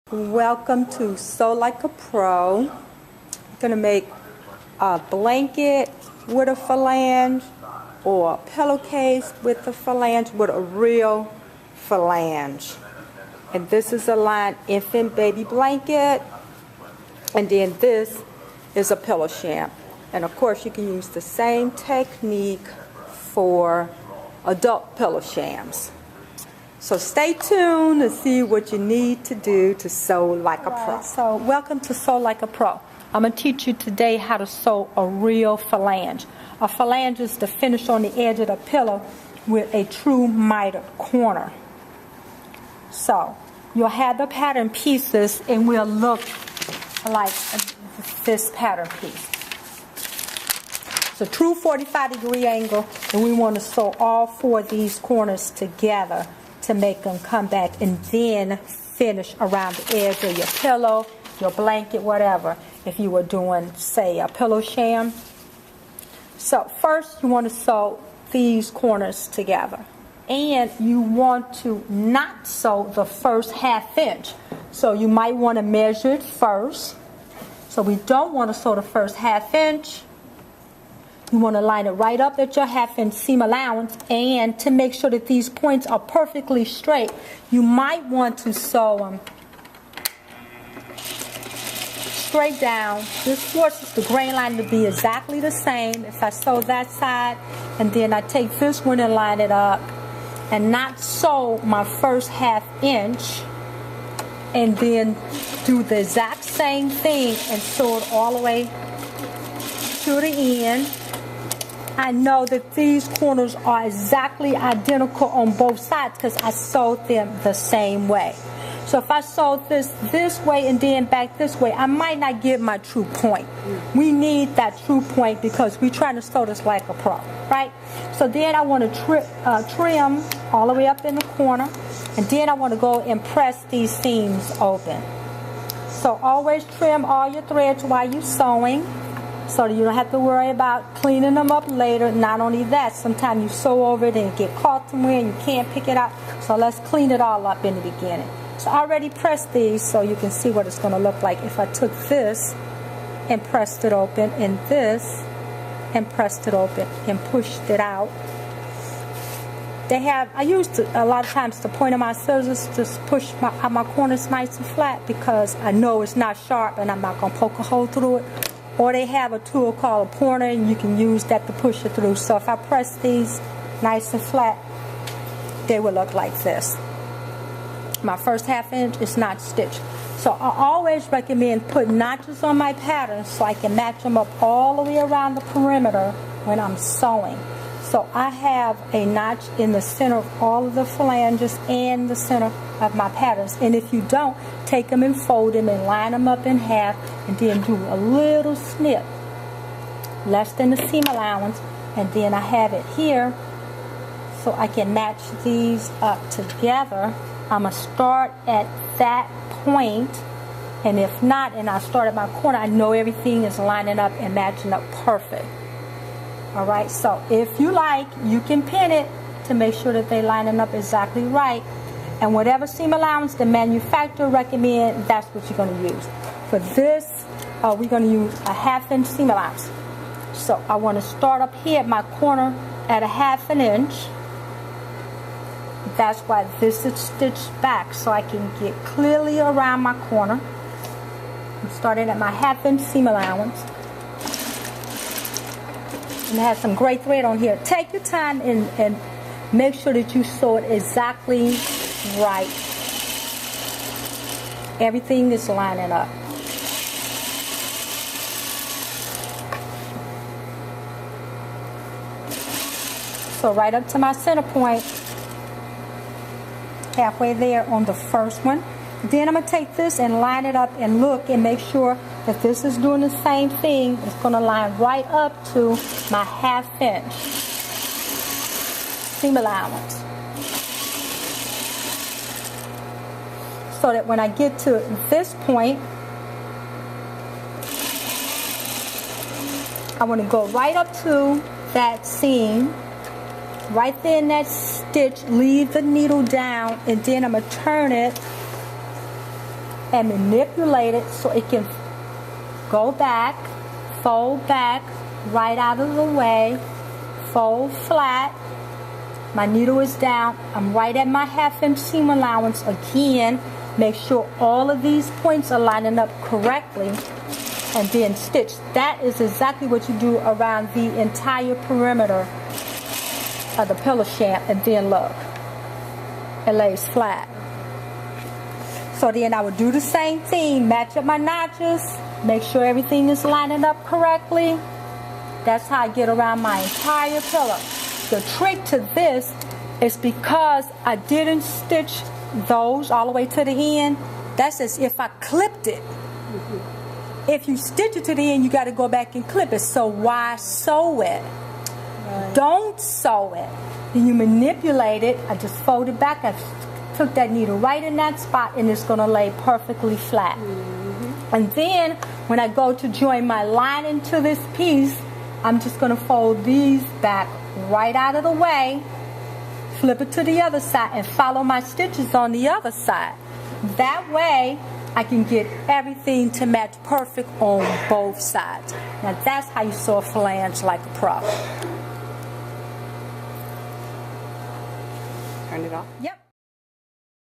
Welcome to Sew Like a Pro. I'm going to make a blanket with a phalange or a pillowcase with a phalange with a real phalange. And this is a lined infant baby blanket. And then this is a pillow sham. And of course you can use the same technique for adult pillow shams. So stay tuned to see what you need to do to sew like a pro. So welcome to Sew Like a Pro. I'm going to teach you today how to sew a real phalange. A phalange is the finish on the edge of the pillow with a true mitered corner. So you'll have the pattern pieces and will look like this pattern piece. It's a true 45-degree angle, and we want to sew all four of these corners together to make them come back and then finish around the edge of your pillow, your blanket, whatever, if you were doing, say, a pillow sham. So first you want to sew these corners together. And you want to not sew the first ½ inch. So you might want to measure it first. So we don't want to sew the first ½ inch. You want to line it right up at your ½ inch seam allowance, and to make sure that these points are perfectly straight, you might want to sew them straight down. This forces the grain line to be exactly the same. If I sew that side and then I take this one and line it up, and not sew my first ½ inch, and then do the exact same thing and sew it all the way to the end. I know that these corners are exactly identical on both sides because I sewed them the same way. So if I sewed this way and then back this way, I might not get my true point. We need that true point because we're trying to sew this like a pro, right? So then I want to trim all the way up in the corner, and then I want to go and press these seams open. So always trim all your threads while you're sewing, so that you don't have to worry about cleaning them up later. Not only that, sometimes you sew over it and get caught somewhere and you can't pick it out. So let's clean it all up in the beginning. So I already pressed these so you can see what it's going to look like if I took this and pressed it open, and this and pressed it open and pushed it out. I used a lot of times the point of my scissors to push my corners nice and flat because I know it's not sharp and I'm not going to poke a hole through it. Or they have a tool called a pointer, and you can use that to push it through. So if I press these nice and flat, they will look like this. My first ½ inch is not stitched. So I always recommend putting notches on my patterns so I can match them up all the way around the perimeter when I'm sewing. So I have a notch in the center of all of the phalanges and the center of my patterns. And if you don't, take them and fold them and line them up in half, and then do a little snip, less than the seam allowance, and then I have it here so I can match these up together. I'm going to start at that point, and if not, and I start at my corner, I know everything is lining up and matching up perfect. Alright, so if you like, you can pin it to make sure that they're lining up exactly right. And whatever seam allowance the manufacturer recommends, that's what you're going to use. For this, we're going to use a ½ inch seam allowance. So I want to start up here at my corner at a ½ inch. That's why this is stitched back, so I can get clearly around my corner. I'm starting at my ½ inch seam allowance. And it has some great thread on here. Take your time and make sure that you sew it exactly right. Everything is lining up. So right up to my center point, halfway there on the first one. Then I'm going to take this and line it up and look and make sure that this is doing the same thing. It's going to line right up to my ½ inch seam allowance. So that when I get to this point, I want to go right up to that seam, right there in that stitch, leave the needle down, and then I'm going to turn it and manipulate it so it can go back, fold back, right out of the way, fold flat. My needle is down. I'm right at my 1/2 inch seam allowance again. Make sure all of these points are lining up correctly, and then stitch. That is exactly what you do around the entire perimeter of the pillow shamp, and then look, it lays flat. So then I would do the same thing, match up my notches, make sure everything is lining up correctly. That's how I get around my entire pillow. The trick to this is because I didn't stitch those all the way to the end, that's as if I clipped it. If you stitch it to the end, you got to go back and clip it. So why sew it? Right. Don't sew it. Then you manipulate it. I just fold it back. I took that needle right in that spot, and it's going to lay perfectly flat. And then when I go to join my lining to this piece, I'm just going to fold these back right out of the way, flip it to the other side, and follow my stitches on the other side. That way I can get everything to match perfect on both sides. Now that's how you sew a flange like a pro. Turn it off? Yep.